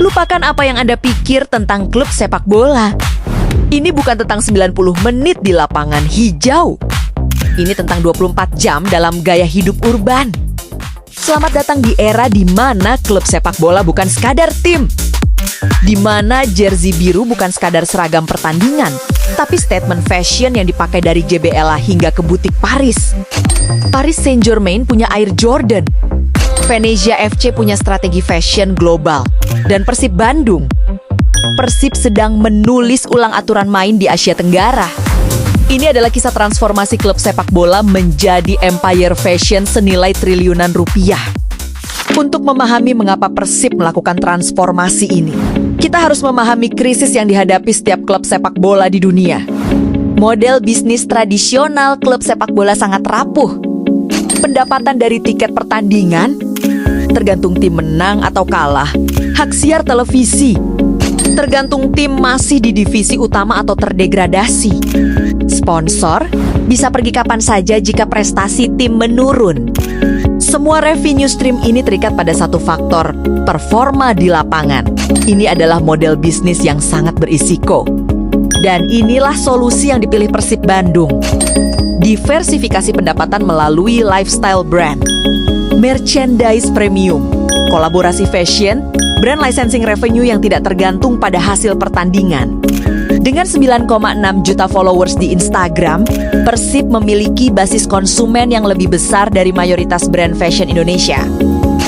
Lupakan apa yang Anda pikir tentang klub sepak bola. Ini bukan tentang 90 menit di lapangan hijau. Ini tentang 24 jam dalam gaya hidup urban. Selamat datang di era di mana klub sepak bola bukan sekadar tim. Di mana jersey biru bukan sekadar seragam pertandingan, tapi statement fashion yang dipakai dari JBLA hingga ke butik Paris. Paris Saint-Germain punya Air Jordan. Venezia FC punya strategi fashion global. Dan Persib Bandung. Persib sedang menulis ulang aturan main di Asia Tenggara. Ini adalah kisah transformasi klub sepak bola menjadi empire fashion senilai triliunan rupiah. Untuk memahami mengapa Persib melakukan transformasi ini, kita harus memahami krisis yang dihadapi setiap klub sepak bola di dunia. Model bisnis tradisional klub sepak bola sangat rapuh. Pendapatan dari tiket pertandingan, tergantung tim menang atau kalah, hak siar televisi, tergantung tim masih di divisi utama atau terdegradasi. Sponsor bisa pergi kapan saja jika prestasi tim menurun. Semua revenue stream ini terikat pada satu faktor, performa di lapangan. Ini adalah model bisnis yang sangat berisiko. Dan inilah solusi yang dipilih Persib Bandung. Diversifikasi pendapatan melalui lifestyle brand, merchandise premium, kolaborasi fashion, brand licensing revenue yang tidak tergantung pada hasil pertandingan. Dengan 9,6 juta followers di Instagram, Persib memiliki basis konsumen yang lebih besar dari mayoritas brand fashion Indonesia.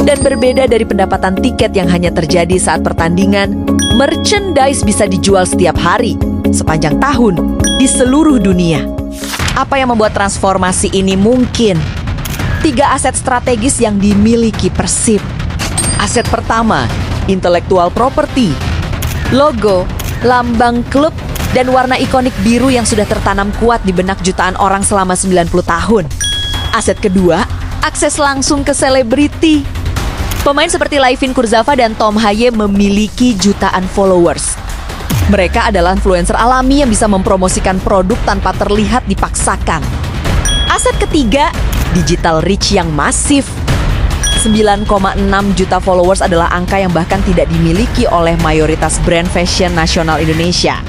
Dan berbeda dari pendapatan tiket yang hanya terjadi saat pertandingan, merchandise bisa dijual setiap hari, sepanjang tahun, di seluruh dunia. Apa yang membuat transformasi ini mungkin? 3 aset strategis yang dimiliki Persib. Aset pertama, intellectual property, logo, lambang klub, dan warna ikonik biru yang sudah tertanam kuat di benak jutaan orang selama 90 tahun. Aset kedua, akses langsung ke selebriti. Pemain seperti Layvin Kurzawa dan Tom Haye memiliki jutaan followers. Mereka adalah influencer alami yang bisa mempromosikan produk tanpa terlihat dipaksakan. Aset ketiga, digital reach yang masif. 9,6 juta followers adalah angka yang bahkan tidak dimiliki oleh mayoritas brand fashion nasional Indonesia.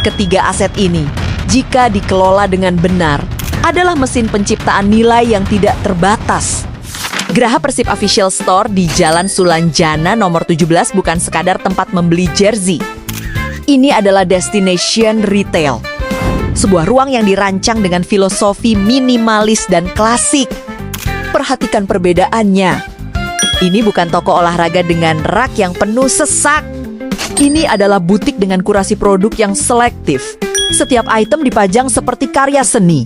Ketiga aset ini, jika dikelola dengan benar, adalah mesin penciptaan nilai yang tidak terbatas. Geraha Persib Official Store di Jalan Sulanjana nomor 17 bukan sekadar tempat membeli jersey. Ini adalah destination retail. Sebuah ruang yang dirancang dengan filosofi minimalis dan klasik. Perhatikan perbedaannya. Ini bukan toko olahraga dengan rak yang penuh sesak. Ini adalah butik dengan kurasi produk yang selektif. Setiap item dipajang seperti karya seni.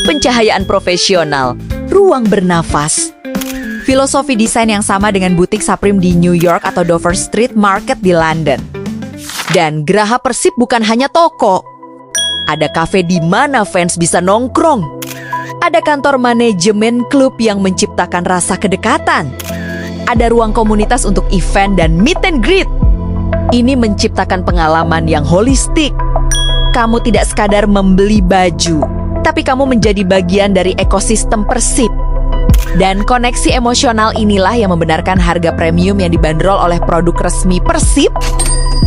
Pencahayaan profesional, ruang bernafas. Filosofi desain yang sama dengan butik Supreme di New York atau Dover Street Market di London. Dan Geraha Persib bukan hanya toko. Ada kafe di mana fans bisa nongkrong. Ada kantor manajemen klub yang menciptakan rasa kedekatan. Ada ruang komunitas untuk event dan meet and greet. Ini menciptakan pengalaman yang holistik. Kamu tidak sekadar membeli baju, tapi kamu menjadi bagian dari ekosistem Persib. Dan koneksi emosional inilah yang membenarkan harga premium yang dibanderol oleh produk resmi Persib.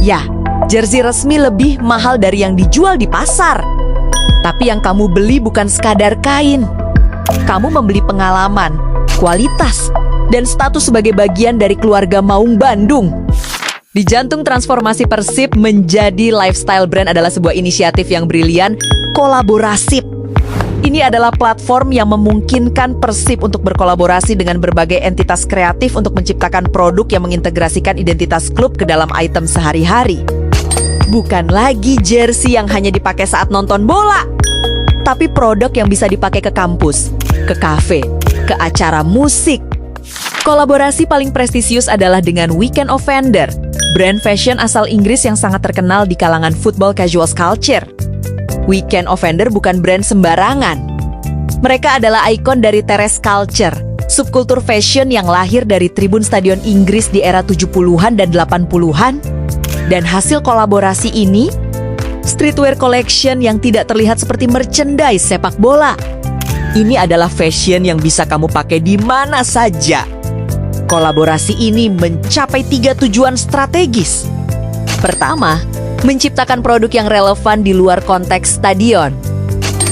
Ya, jersey resmi lebih mahal dari yang dijual di pasar. Tapi yang kamu beli bukan sekadar kain. Kamu membeli pengalaman, kualitas, dan status sebagai bagian dari keluarga Maung Bandung. Di jantung transformasi Persib menjadi lifestyle brand adalah sebuah inisiatif yang brilian, kolaborasi. Ini adalah platform yang memungkinkan Persib untuk berkolaborasi dengan berbagai entitas kreatif untuk menciptakan produk yang mengintegrasikan identitas klub ke dalam item sehari-hari. Bukan lagi jersey yang hanya dipakai saat nonton bola, tapi produk yang bisa dipakai ke kampus, ke kafe, ke acara musik. Kolaborasi paling prestisius adalah dengan Weekend Offender, brand fashion asal Inggris yang sangat terkenal di kalangan football casual culture. Weekend Offender bukan brand sembarangan. Mereka adalah ikon dari terrace culture, subkultur fashion yang lahir dari tribun stadion Inggris di era 70-an dan 80-an. Dan hasil kolaborasi ini, streetwear collection yang tidak terlihat seperti merchandise sepak bola. Ini adalah fashion yang bisa kamu pakai di mana saja. Kolaborasi ini mencapai 3 tujuan strategis. Pertama, menciptakan produk yang relevan di luar konteks stadion.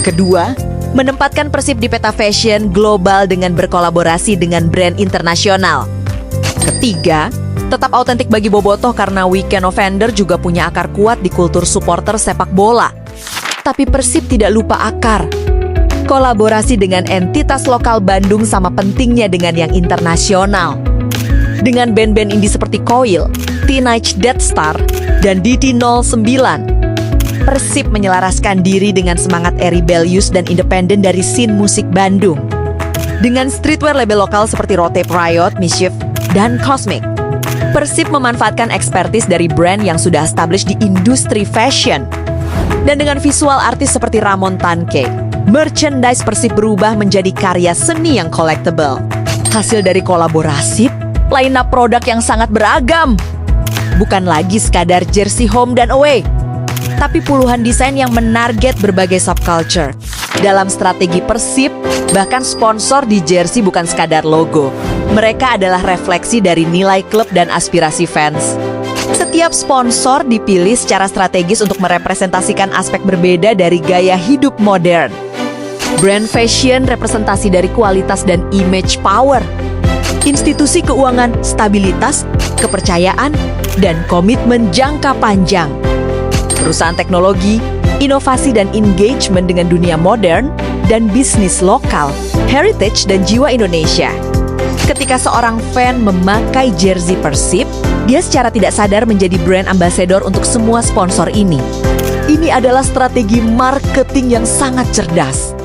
Kedua, menempatkan Persib di peta fashion global dengan berkolaborasi dengan brand internasional. Ketiga, tetap autentik bagi bobotoh karena Weekend Offender juga punya akar kuat di kultur supporter sepak bola. Tapi Persib tidak lupa akar. Kolaborasi dengan entitas lokal Bandung sama pentingnya dengan yang internasional. Dengan band-band indie seperti Coil, Teenage Death Star, dan DT09, Persib menyelaraskan diri dengan semangat rebellious dan independen dari scene musik Bandung. Dengan streetwear label lokal seperti Rotape Riot, Mischief, dan Cosmic, Persib memanfaatkan ekspertis dari brand yang sudah established di industri fashion. Dan dengan visual artis seperti Ramon Tanke, merchandise Persib berubah menjadi karya seni yang collectible. Hasil dari kolaborasi, line-up produk yang sangat beragam. Bukan lagi sekadar jersey home dan away, tapi puluhan desain yang menarget berbagai subculture. Dalam strategi Persib, bahkan sponsor di jersey bukan sekadar logo. Mereka adalah refleksi dari nilai klub dan aspirasi fans. Setiap sponsor dipilih secara strategis untuk merepresentasikan aspek berbeda dari gaya hidup modern. Brand fashion representasi dari kualitas dan image power. Institusi keuangan, stabilitas, kepercayaan, dan komitmen jangka panjang. Perusahaan teknologi, inovasi dan engagement dengan dunia modern, dan bisnis lokal, heritage dan jiwa Indonesia. Ketika seorang fan memakai jersey Persib, dia secara tidak sadar menjadi brand ambassador untuk semua sponsor ini. Ini adalah strategi marketing yang sangat cerdas.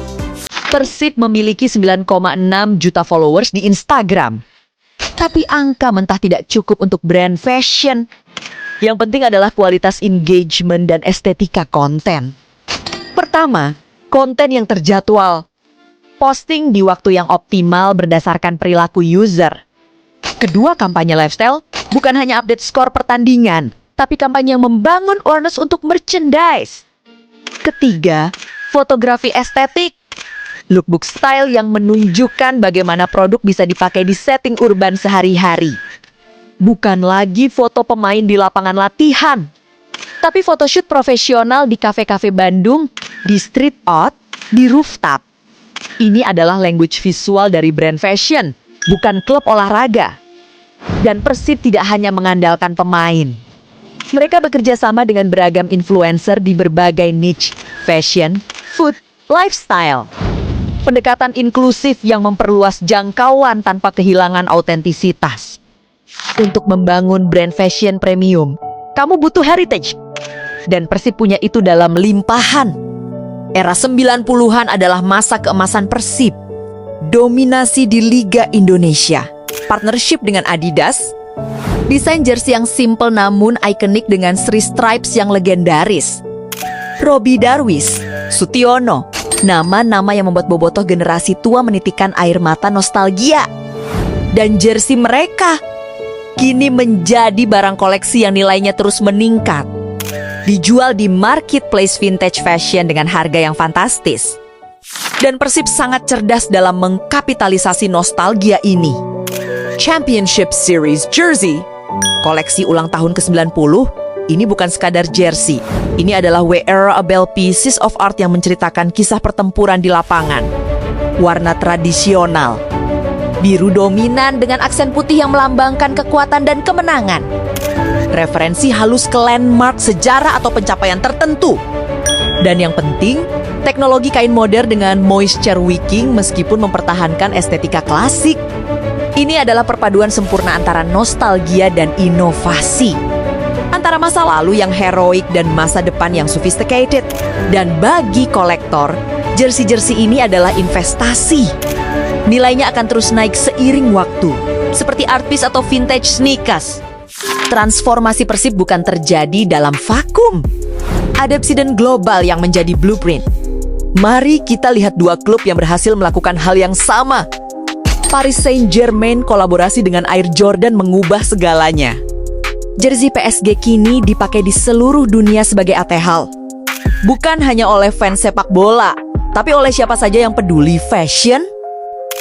Persib memiliki 9,6 juta followers di Instagram. Tapi angka mentah tidak cukup untuk brand fashion. Yang penting adalah kualitas engagement dan estetika konten. Pertama, konten yang terjadwal. Posting di waktu yang optimal berdasarkan perilaku user. Kedua, kampanye lifestyle bukan hanya update skor pertandingan, tapi kampanye yang membangun awareness untuk merchandise. Ketiga, fotografi estetik. Lookbook style yang menunjukkan bagaimana produk bisa dipakai di setting urban sehari-hari. Bukan lagi foto pemain di lapangan latihan, tapi photoshoot profesional di kafe-kafe Bandung, di street art, di rooftop. Ini adalah language visual dari brand fashion, bukan klub olahraga. Dan Persib tidak hanya mengandalkan pemain. Mereka bekerja sama dengan beragam influencer di berbagai niche, fashion, food, lifestyle. Pendekatan inklusif yang memperluas jangkauan tanpa kehilangan autentisitas. Untuk membangun brand fashion premium, kamu butuh heritage. Dan Persib punya itu dalam limpahan. Era 90-an adalah masa keemasan Persib. Dominasi di Liga Indonesia. Partnership dengan Adidas. Desain jersey yang simple namun ikonik dengan Sri Stripes yang legendaris. Robby Darwish, Sutiono. Nama-nama yang membuat bobotoh generasi tua menitikan air mata nostalgia. Dan jersey mereka kini menjadi barang koleksi yang nilainya terus meningkat. Dijual di marketplace vintage fashion dengan harga yang fantastis. Dan Persib sangat cerdas dalam mengkapitalisasi nostalgia ini. Championship Series Jersey, koleksi ulang tahun ke-90, ini bukan sekadar jersey. Ini adalah wearable pieces of art yang menceritakan kisah pertempuran di lapangan. Warna tradisional, biru dominan dengan aksen putih yang melambangkan kekuatan dan kemenangan. Referensi halus ke landmark sejarah atau pencapaian tertentu. Dan yang penting, teknologi kain modern dengan moisture wicking meskipun mempertahankan estetika klasik. Ini adalah perpaduan sempurna antara nostalgia dan inovasi. Antara masa lalu yang heroik dan masa depan yang sophisticated. Dan bagi kolektor, jersey-jersey ini adalah investasi. Nilainya akan terus naik seiring waktu, seperti art piece atau vintage sneakers. Transformasi Persib bukan terjadi dalam vakum. Ada insiden global yang menjadi blueprint. Mari kita lihat dua klub yang berhasil melakukan hal yang sama. Paris Saint-Germain kolaborasi dengan Air Jordan mengubah segalanya. Jersey PSG kini dipakai di seluruh dunia sebagai atehal. Bukan hanya oleh fans sepak bola, tapi oleh siapa saja yang peduli fashion.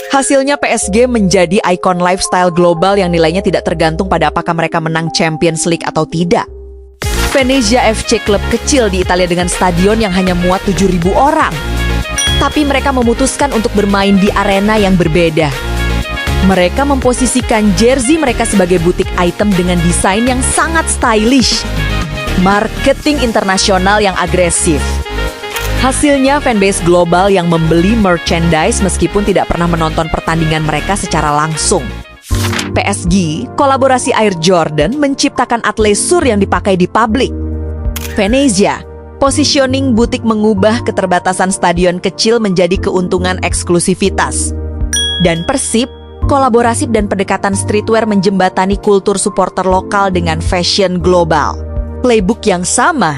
Hasilnya PSG menjadi ikon lifestyle global yang nilainya tidak tergantung pada apakah mereka menang Champions League atau tidak. Venezia FC, klub kecil di Italia dengan stadion yang hanya muat 7.000 orang. Tapi mereka memutuskan untuk bermain di arena yang berbeda. Mereka memposisikan jersey mereka sebagai butik item dengan desain yang sangat stylish. Marketing internasional yang agresif. Hasilnya fanbase global yang membeli merchandise meskipun tidak pernah menonton pertandingan mereka secara langsung. PSG, kolaborasi Air Jordan menciptakan athleisure yang dipakai di publik. Venezia, positioning butik mengubah keterbatasan stadion kecil menjadi keuntungan eksklusivitas. Dan Persib, kolaborasi dan pendekatan streetwear menjembatani kultur supporter lokal dengan fashion global. Playbook yang sama,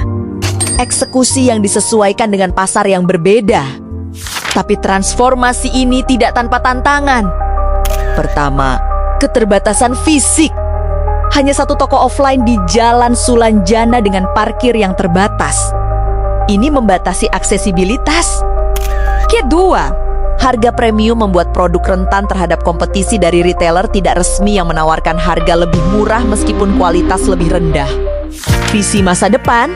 eksekusi yang disesuaikan dengan pasar yang berbeda. Tapi transformasi ini tidak tanpa tantangan. Pertama, keterbatasan fisik. Hanya satu toko offline di Jalan Sulanjana dengan parkir yang terbatas. Ini membatasi aksesibilitas. Kedua, harga premium membuat produk rentan terhadap kompetisi dari retailer tidak resmi yang menawarkan harga lebih murah meskipun kualitas lebih rendah. Visi masa depan,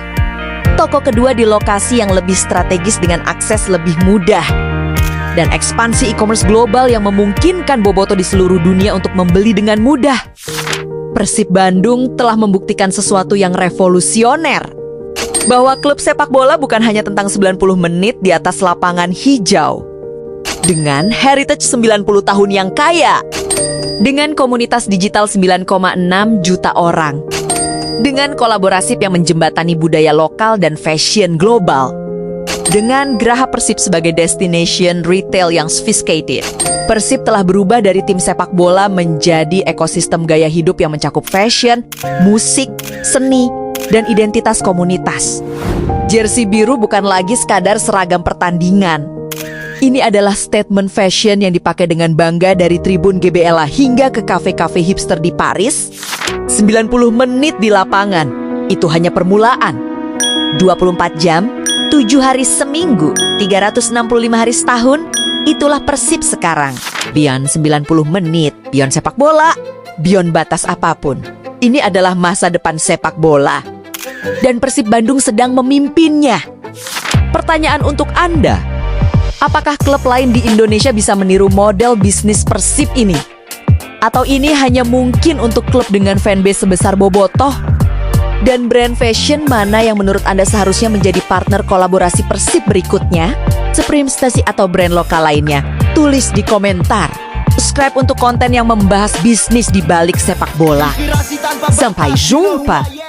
toko kedua di lokasi yang lebih strategis dengan akses lebih mudah. Dan ekspansi e-commerce global yang memungkinkan Boboto di seluruh dunia untuk membeli dengan mudah. Persib Bandung telah membuktikan sesuatu yang revolusioner. Bahwa klub sepak bola bukan hanya tentang 90 menit di atas lapangan hijau. Dengan heritage 90 tahun yang kaya. Dengan komunitas digital 9,6 juta orang. Dengan kolaborasi yang menjembatani budaya lokal dan fashion global. Dengan Geraha Persib sebagai destination retail yang sophisticated, Persib telah berubah dari tim sepak bola menjadi ekosistem gaya hidup yang mencakup fashion, musik, seni, dan identitas komunitas. Jersey biru bukan lagi sekadar seragam pertandingan. Ini adalah statement fashion yang dipakai dengan bangga dari tribun GBLA hingga ke kafe-kafe hipster di Paris. 90 menit di lapangan, itu hanya permulaan. 24 jam, 7 hari seminggu, 365 hari setahun, itulah Persib sekarang. Beyond 90 menit, beyond sepak bola, beyond batas apapun. Ini adalah masa depan sepak bola. Dan Persib Bandung sedang memimpinnya. Pertanyaan untuk Anda, apakah klub lain di Indonesia bisa meniru model bisnis Persib ini? Atau ini hanya mungkin untuk klub dengan fanbase sebesar Bobotoh? Dan brand fashion mana yang menurut Anda seharusnya menjadi partner kolaborasi Persib berikutnya? Supreme Stasi atau brand lokal lainnya? Tulis di komentar. Subscribe untuk konten yang membahas bisnis di balik sepak bola. Sampai jumpa!